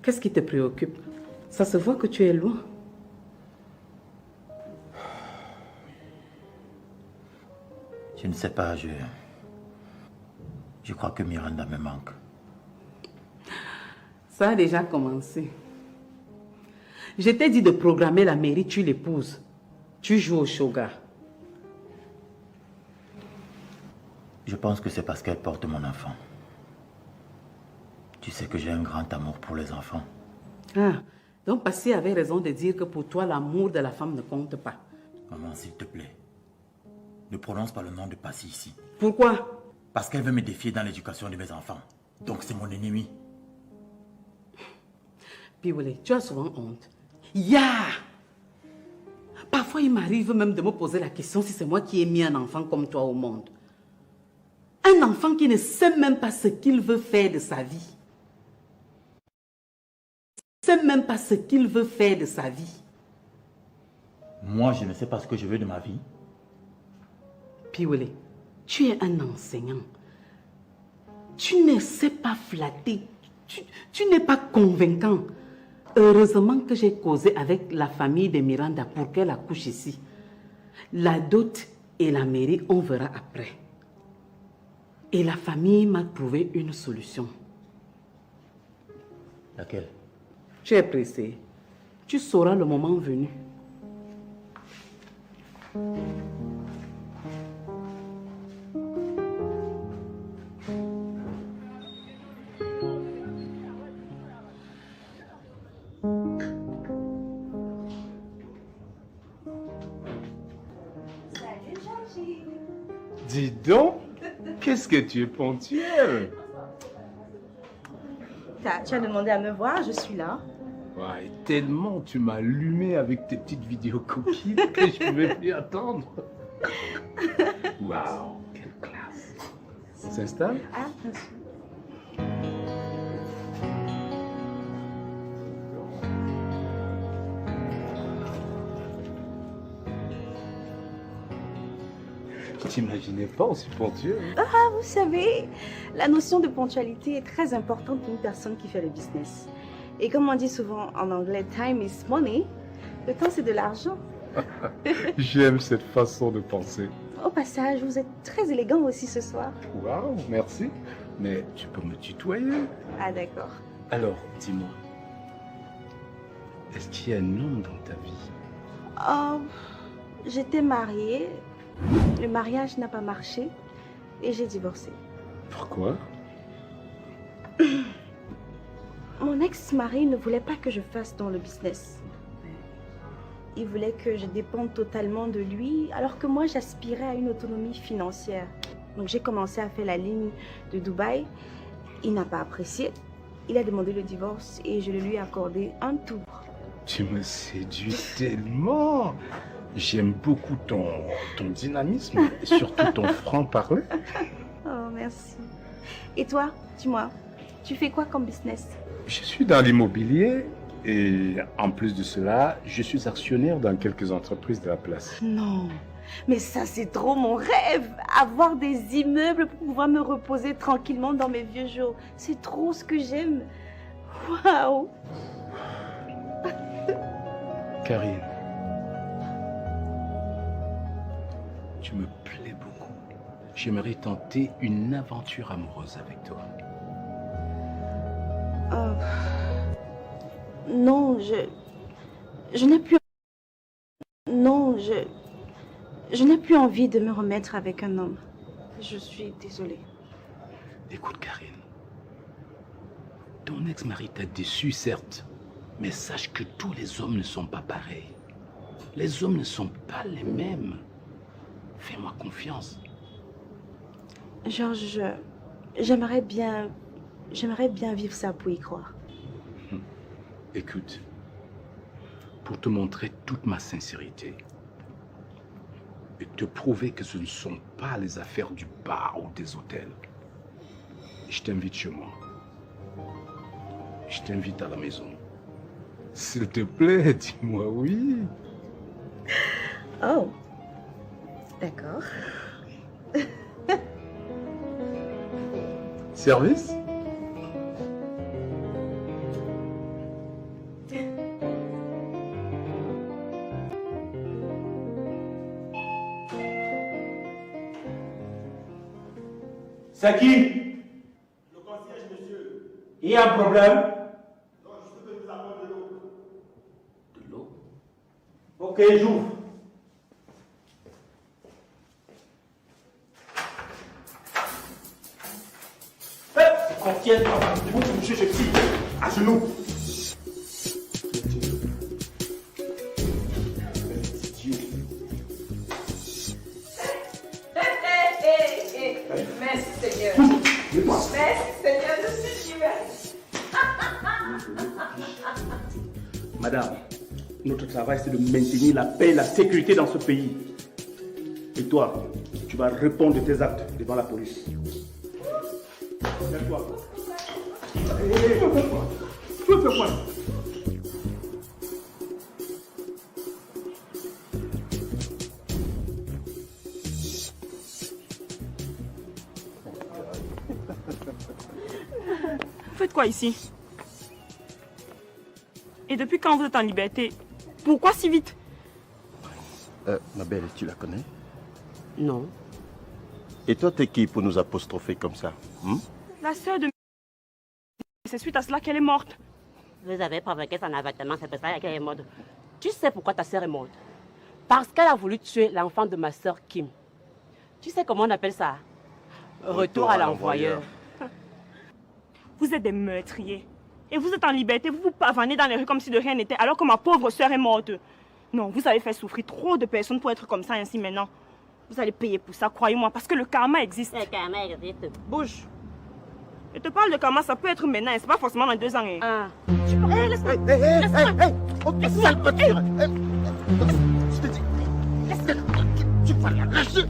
Qu'est-ce qui te préoccupe? Ça se voit que tu es loin. Je ne sais pas, je crois que Miranda me manque. Ça a déjà commencé. Je t'ai dit de programmer la mairie, tu l'épouses. Tu joues au shoga. Je pense que c'est parce qu'elle porte mon enfant. Tu sais que j'ai un grand amour pour les enfants. Ah, donc Passy avait raison de dire que pour toi, l'amour de la femme ne compte pas. Maman, s'il te plaît, ne prononce pas le nom de Passy ici. Pourquoi? Parce qu'elle veut me défier dans l'éducation de mes enfants. Donc c'est mon ennemi. Piwele, tu as souvent honte. Parfois, il m'arrive même de me poser la question si c'est moi qui ai mis un enfant comme toi au monde. Un enfant qui ne sait même pas ce qu'il veut faire de sa vie. Ne sait même pas ce qu'il veut faire de sa vie. Moi, je ne sais pas ce que je veux de ma vie. Piwele, tu es un enseignant. Tu ne sais pas flatter. Tu n'es pas convaincant. Heureusement que j'ai causé avec la famille de Miranda pour qu'elle accouche ici. La dot et la mairie, on verra après. Et la famille m'a trouvé une solution. Laquelle? Tu es pressé. Tu sauras le moment venu. Dis donc, qu'est-ce que tu es ponctuelle. Tu as demandé à me voir, je suis là. Ouais, tellement tu m'as allumé avec tes petites vidéos copines que je ne pouvais plus attendre. Waouh, quelle classe. On s'installe? Ah, bien sûr. Je t'imaginais pas aussi ponctuel. Ah, vous savez, la notion de ponctualité est très importante pour une personne qui fait le business. Et comme on dit souvent en anglais, time is money. Le temps, c'est de l'argent. J'aime cette façon de penser. Au passage, vous êtes très élégant aussi ce soir. Waouh, merci. Mais tu peux me tutoyer. Ah, d'accord. Alors, dis-moi, est-ce qu'il y a un homme dans ta vie? Oh, j'étais mariée. Le mariage n'a pas marché et j'ai divorcé. Pourquoi? Mon ex-mari ne voulait pas que je fasse dans le business. Il voulait que je dépende totalement de lui, alors que moi, j'aspirais à une autonomie financière. Donc, j'ai commencé à faire la ligne de Dubaï. Il n'a pas apprécié. Il a demandé le divorce et je le lui ai accordé un tour. Tu me séduis tellement. J'aime beaucoup ton dynamisme et surtout ton franc-parler. Oh, merci. Et toi, dis-moi, tu fais quoi comme business? Je suis dans l'immobilier et en plus de cela, je suis actionnaire dans quelques entreprises de la place. Non, mais ça c'est trop mon rêve. Avoir des immeubles pour pouvoir me reposer tranquillement dans mes vieux jours. C'est trop ce que j'aime. Waouh! Karine, tu me plais beaucoup. J'aimerais tenter une aventure amoureuse avec toi. Non, je n'ai plus... Non, je n'ai plus envie de me remettre avec un homme. Je suis désolée. Écoute, Karine, ton ex-mari t'a déçu, certes, mais sache que tous les hommes ne sont pas pareils. Les hommes ne sont pas les mêmes. Fais-moi confiance. Georges, j'aimerais bien vivre ça pour y croire. Écoute, pour te montrer toute ma sincérité et te prouver que ce ne sont pas les affaires du bar ou des hôtels, je t'invite chez moi. Je t'invite à la maison. S'il te plaît, dis-moi oui. Oh, d'accord. Service? C'est qui? Le concierge, monsieur. Il y a un problème? Non, je suis venu vous apporter de l'eau. De l'eau? Ok, j'ouvre. Concierge, vous touchez ce petit. À genoux. Merci Seigneur. Merci Seigneur, je suis divertie. Madame, notre travail c'est de maintenir la paix et la sécurité dans ce pays. Et toi, tu vas répondre de tes actes devant la police. Lève-toi. Tu veux faire quoi? Tu veux faire quoi? Vous faites quoi ici? Et depuis quand vous êtes en liberté? Pourquoi si vite? Ma belle, tu la connais? Non. Et toi, t'es qui pour nous apostropher comme ça? La sœur de... C'est suite à cela qu'elle est morte. Vous avez provoqué son avortement, c'est pour ça qu'elle est morte. Tu sais pourquoi ta sœur est morte? Parce qu'elle a voulu tuer l'enfant de ma sœur Kim. Tu sais comment on appelle ça? Retour à l'envoyeur. Vous êtes des meurtriers. Et vous êtes en liberté, vous vous pavanez dans les rues comme si de rien n'était, alors que ma pauvre sœur est morte. Non, vous avez fait souffrir trop de personnes pour être comme ça ainsi maintenant. Vous allez payer pour ça, croyez-moi, parce que le karma existe. Le karma existe. Bouge. Je te parle de karma, ça peut être maintenant, c'est pas forcément dans 2 ans. Hein. Ah. Tu peux... laisse-moi. Oh, sale voiture! Je te dis, laisse-le! Tu vas la lâcher!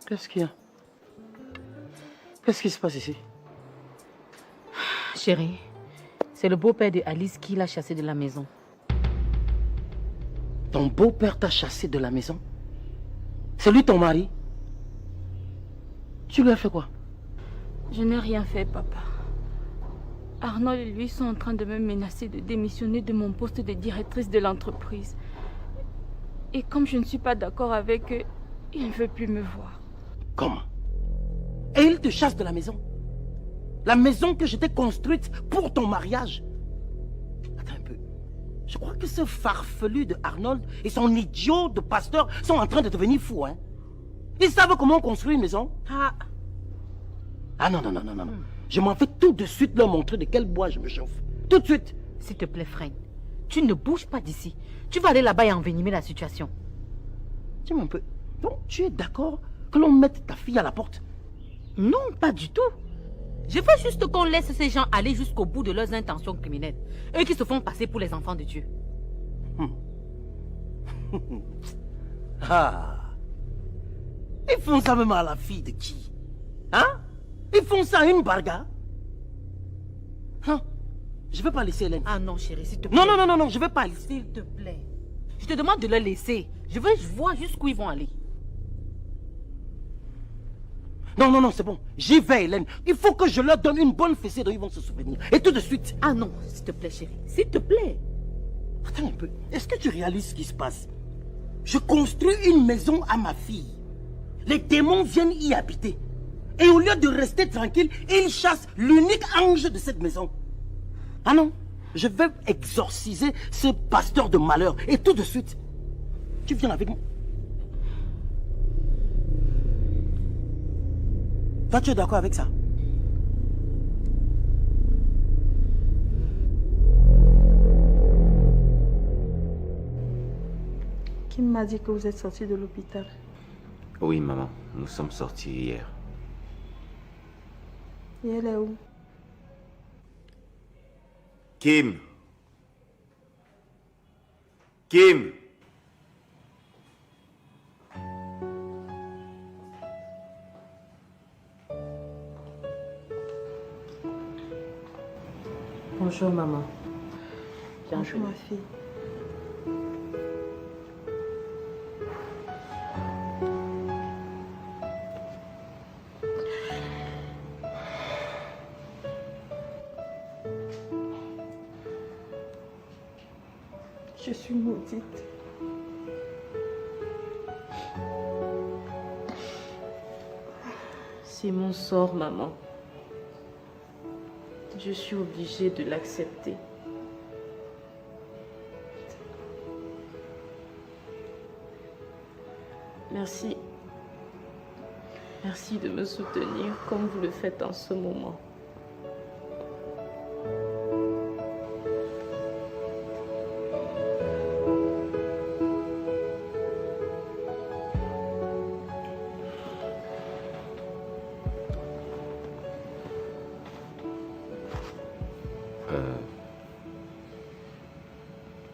Qu'est-ce qu'il y a? Qu'est-ce qui se passe ici? Chérie, c'est le beau-père de Alice qui l'a chassé de la maison. Ton beau-père t'a chassé de la maison? C'est lui ton mari? Tu lui as fait quoi? Je n'ai rien fait, papa. Arnold et lui sont en train de me menacer de démissionner de mon poste de directrice de l'entreprise. Et comme je ne suis pas d'accord avec eux, il ne veut plus me voir. Comment? Et il te chasse de la maison? La maison que je t'ai construite pour ton mariage? Attends un peu. Je crois que ce farfelu de Arnold et son idiot de pasteur sont en train de devenir fous, hein? Ils savent comment construire une maison? Ah non. Je m'en vais tout de suite leur montrer de quel bois je me chauffe. Tout de suite. S'il te plaît, Frank, tu ne bouges pas d'ici. Tu vas aller là-bas et envenimer la situation. Dis-moi un peu. Donc, tu es d'accord que l'on mette ta fille à la porte? Non, pas du tout. Je veux juste qu'on laisse ces gens aller jusqu'au bout de leurs intentions criminelles. Eux qui se font passer pour les enfants de Dieu. Ils font ça même à la fille de qui? Hein? Ils font ça à une barga? Je ne vais pas laisser Hélène. Ah non, chérie, s'il te plaît. Non, je ne vais pas laisser. S'il te plaît. Je te demande de les laisser. Je veux voir jusqu'où ils vont aller. Non, c'est bon. J'y vais, Hélène. Il faut que je leur donne une bonne fessée dont ils vont se souvenir. Et tout de suite. Ah non, s'il te plaît, chérie. S'il te plaît. Attends un peu. Est-ce que tu réalises ce qui se passe? Je construis une maison à ma fille. Les démons viennent y habiter. Et au lieu de rester tranquille, ils chassent l'unique ange de cette maison. Ah non, je vais exorciser ce pasteur de malheur. Et tout de suite, tu viens avec moi. Toi, tu es d'accord avec ça? Kim m'a dit que vous êtes sorti de l'hôpital. Oui, maman. Nous sommes sortis hier. Et elle est où? Kim, Kim! Bonjour, maman. Bonjour, ma fille. Je suis maudite. C'est mon sort, maman. Je suis obligée de l'accepter. Merci. Merci de me soutenir comme vous le faites en ce moment.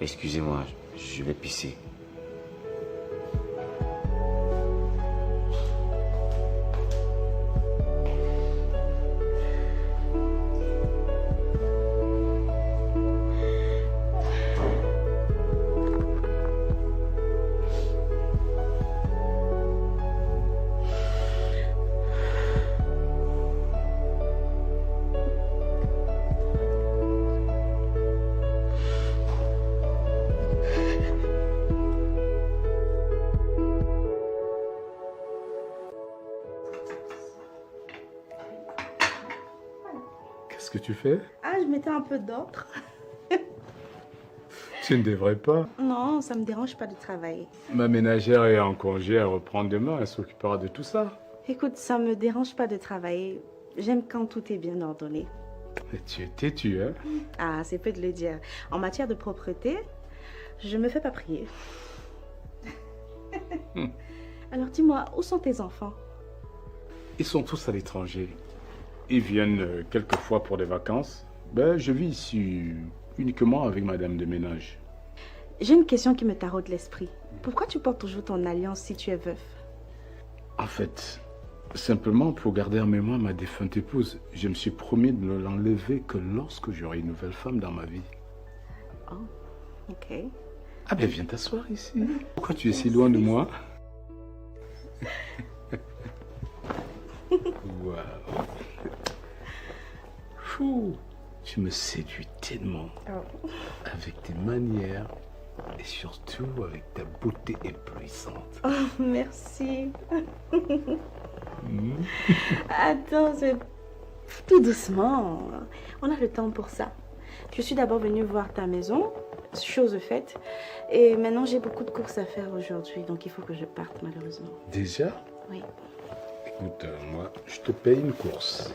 Excusez-moi, je vais pisser. Qu'est-ce que tu fais? Ah, je mettais un peu d'ordre. Tu ne devrais pas. Non, ça me dérange pas de travailler. Ma ménagère est en congé, elle reprend demain, elle s'occupera de tout ça. Écoute, ça me dérange pas de travailler. J'aime quand tout est bien ordonné. Et tu es têtu, hein? Ah, c'est peu de le dire. En matière de propreté, je me fais pas prier. Alors dis-moi, où sont tes enfants? Ils sont tous à l'étranger. Ils viennent quelquefois pour des vacances. Ben, je vis ici uniquement avec madame de ménage. J'ai une question qui me taraude l'esprit. Pourquoi tu portes toujours ton alliance si tu es veuf? En fait, simplement pour garder en mémoire ma défunte épouse, je me suis promis de ne l'enlever que lorsque j'aurai une nouvelle femme dans ma vie. Oh, ok. Ah ben, viens t'asseoir ici. Pourquoi tu es si loin de moi? Waouh. Fou. Tu me séduis tellement. Oh. Avec tes manières et surtout avec ta beauté éblouissante. Oh, merci. Attends, tout doucement. On a le temps pour ça. Je suis d'abord venue voir ta maison, chose faite. Et maintenant, j'ai beaucoup de courses à faire aujourd'hui, donc il faut que je parte malheureusement. Déjà? Oui. Écoute, moi, je te paye une course.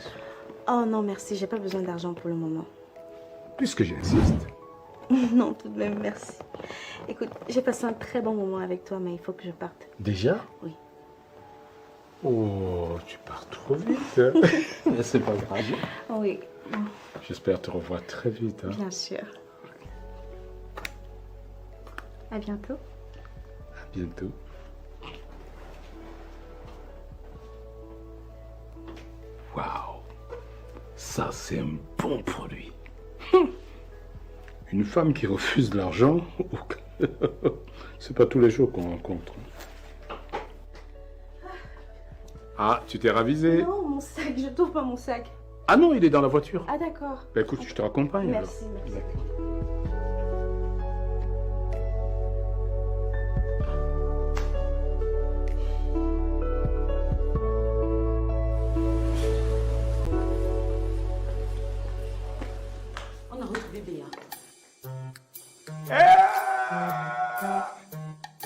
Oh non, merci, j'ai pas besoin d'argent pour le moment. Puisque j'insiste. Non, tout de même, merci. Écoute, j'ai passé un très bon moment avec toi, mais il faut que je parte. Déjà? Oui. Oh, tu pars trop vite. Hein? Mais c'est pas grave. Oui. J'espère te revoir très vite. Hein? Bien sûr. À bientôt. À bientôt. Waouh. Ça, c'est un bon produit. Une femme qui refuse l'argent, c'est pas tous les jours qu'on rencontre. Ah, tu t'es ravisé? Non, mon sac, je trouve pas mon sac. Ah non, il est dans la voiture. Ah d'accord. Bah écoute, je te raccompagne. Merci, alors. merci. D'accord. On a retrouvé Béa.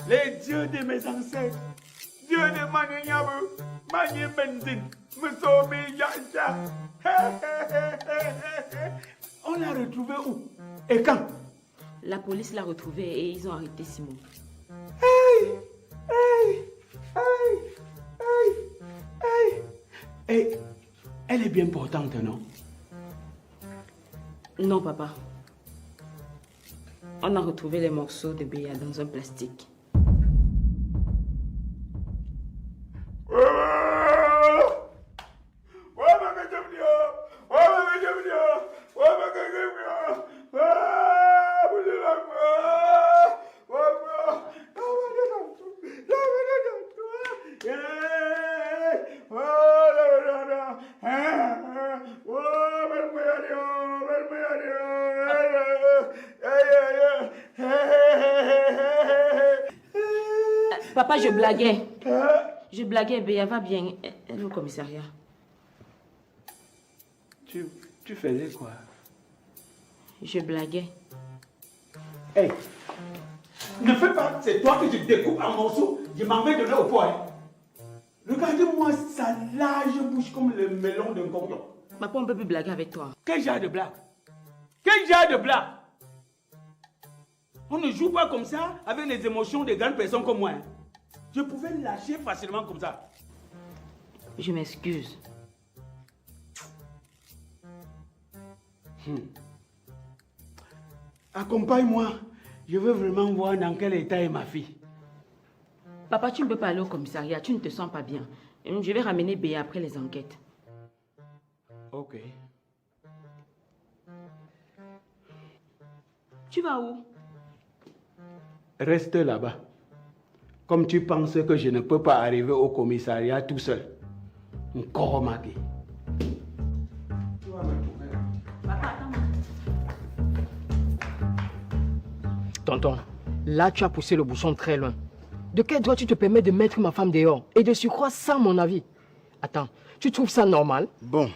Les dieux de mes ancêtres, Dieu de Maniabu, Mani Benzin, Musomi Yacha. On l'a retrouvé où? Et quand? La police l'a retrouvée et ils ont arrêté Simon. Et elle est bien portante, non? Non, papa. On a retrouvé les morceaux de Béa dans un plastique. Papa, je blaguais. Je blaguais, Béa va bien. Elle est au commissariat. Tu faisais quoi? Je blaguais. Hey, ne fais pas, c'est toi que je découpe en morceaux, je m'en vais donner au poids. Regardez-moi sa large bouche comme le melon d'un cordon. Papa, on peut plus blaguer avec toi. Quel genre de blague? Quel genre de blague? On ne joue pas comme ça avec les émotions de grandes personnes comme moi. Je pouvais lâcher facilement comme ça. Je m'excuse. Accompagne-moi. Je veux vraiment voir dans quel état est ma fille. Papa, tu ne peux pas aller au commissariat. Tu ne te sens pas bien. Je vais ramener Béa après les enquêtes. Ok. Tu vas où? Reste là-bas. Comme tu penses que je ne peux pas arriver au commissariat tout seul. Encore remarqué. Tu vas me trouver là. Papa, attends. Tonton, là tu as poussé le bouchon très loin. De quel droit tu te permets de mettre ma femme dehors et de surcroît sans mon avis? Attends, tu trouves ça normal? Bon,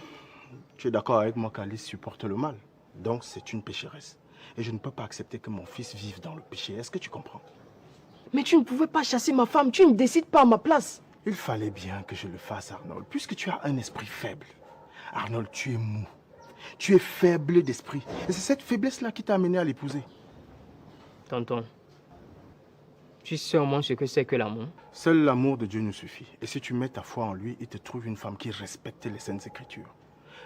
tu es d'accord avec moi qu'Alice supporte le mal. Donc c'est une pécheresse. Et je ne peux pas accepter que mon fils vive dans le péché. Est-ce que tu comprends? Mais tu ne pouvais pas chasser ma femme, tu ne décides pas à ma place. Il fallait bien que je le fasse, Arnold, puisque tu as un esprit faible. Arnold, tu es mou. Tu es faible d'esprit. Et c'est cette faiblesse-là qui t'a amené à l'épouser. Tonton, tu sais au moins ce que c'est que l'amour? Seul l'amour de Dieu nous suffit. Et si tu mets ta foi en lui, il te trouve une femme qui respecte les saintes écritures.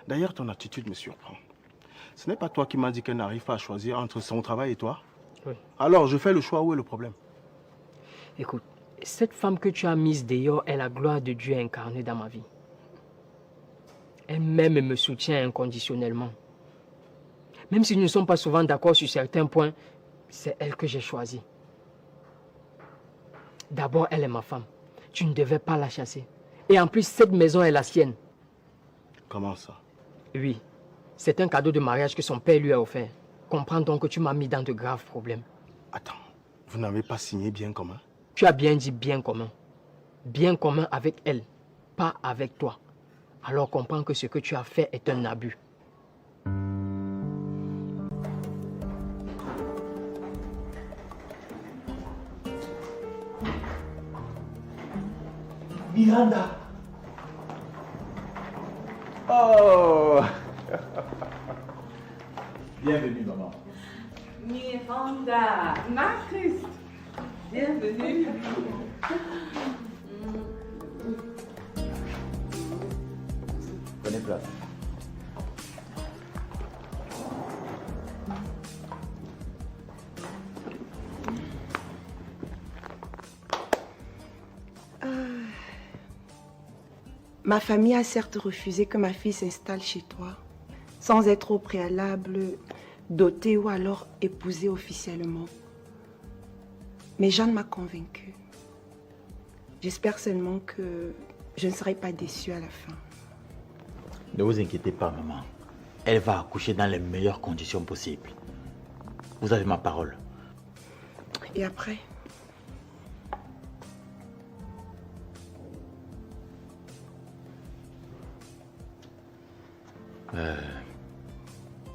D'ailleurs, ton attitude me surprend. Ce n'est pas toi qui m'as dit qu'elle n'arrive pas à choisir entre son travail et toi? Oui. Alors, je fais le choix, où est le problème? Écoute, cette femme que tu as mise dehors est la gloire de Dieu incarnée dans ma vie. Elle m'aime et me soutient inconditionnellement. Même si nous ne sommes pas souvent d'accord sur certains points, c'est elle que j'ai choisie. D'abord, elle est ma femme. Tu ne devais pas la chasser. Et en plus, cette maison est la sienne. Comment ça? Oui, c'est un cadeau de mariage que son père lui a offert. Comprends donc que tu m'as mis dans de graves problèmes. Attends, vous n'avez pas signé bien commun? Tu as bien dit bien commun. Bien commun avec elle, pas avec toi. Alors comprends que ce que tu as fait est un abus. Miranda. Oh. Bienvenue, maman. Miranda, ma Christ. Bienvenue. Prenez place. Ma famille a certes refusé que ma fille s'installe chez toi, sans être au préalable dotée ou alors épousée officiellement. Mais Jeanne m'a convaincue. J'espère seulement que je ne serai pas déçue à la fin. Ne vous inquiétez pas, maman. Elle va accoucher dans les meilleures conditions possibles. Vous avez ma parole. Et après?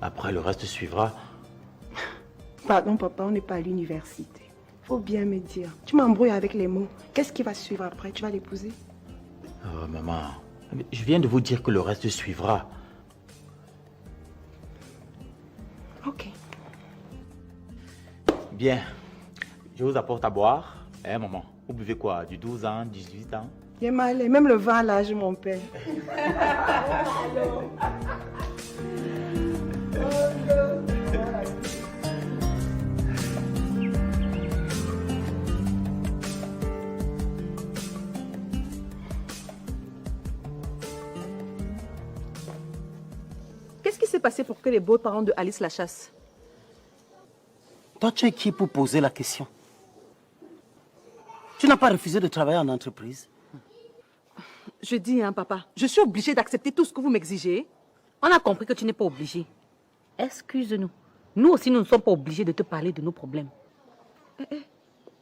Après, le reste suivra. Pardon, papa, on n'est pas à l'université. Faut bien me dire. Tu m'embrouilles avec les mots. Qu'est-ce qui va suivre après? Tu vas l'épouser? Maman, je viens de vous dire que le reste suivra. Ok. Bien. Je vous apporte à boire. Hein, maman? Vous buvez quoi? Du 12 ans, 18 ans? Bien mal, même le vin à l'âge, mon père. Qu'est-ce qui s'est passé pour que les beaux-parents de Alice la chassent? Toi, tu es qui pour poser la question? Tu n'as pas refusé de travailler en entreprise? Je dis, hein, papa, je suis obligée d'accepter tout ce que vous m'exigez. On a compris que tu n'es pas obligé. Excuse-nous. Nous aussi, nous ne sommes pas obligés de te parler de nos problèmes.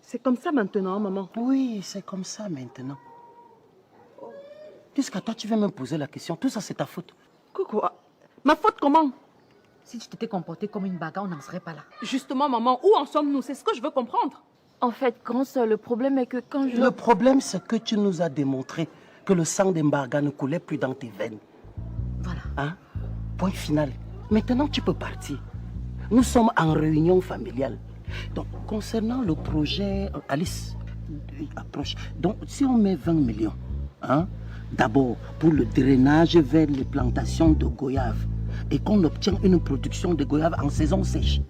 C'est comme ça maintenant, maman. Oui, c'est comme ça maintenant. Jusqu'à toi, tu veux me poser la question. Tout ça, c'est ta faute. Quoi? Ma faute comment? Si tu t'étais comportée comme une bagarre, on n'en serait pas là. Justement, maman, où en sommes-nous? C'est ce que je veux comprendre. En fait, grand soeur, le problème est que quand je... Le problème, c'est que tu nous as démontré que le sang d'Embarga ne coulait plus dans tes veines. Voilà. Hein? Point final. Maintenant, tu peux partir. Nous sommes en réunion familiale. Donc, concernant le projet Alice, approche. Donc, si on met 20 millions, hein, d'abord pour le drainage vers les plantations de goyaves et qu'on obtient une production de goyaves en saison sèche,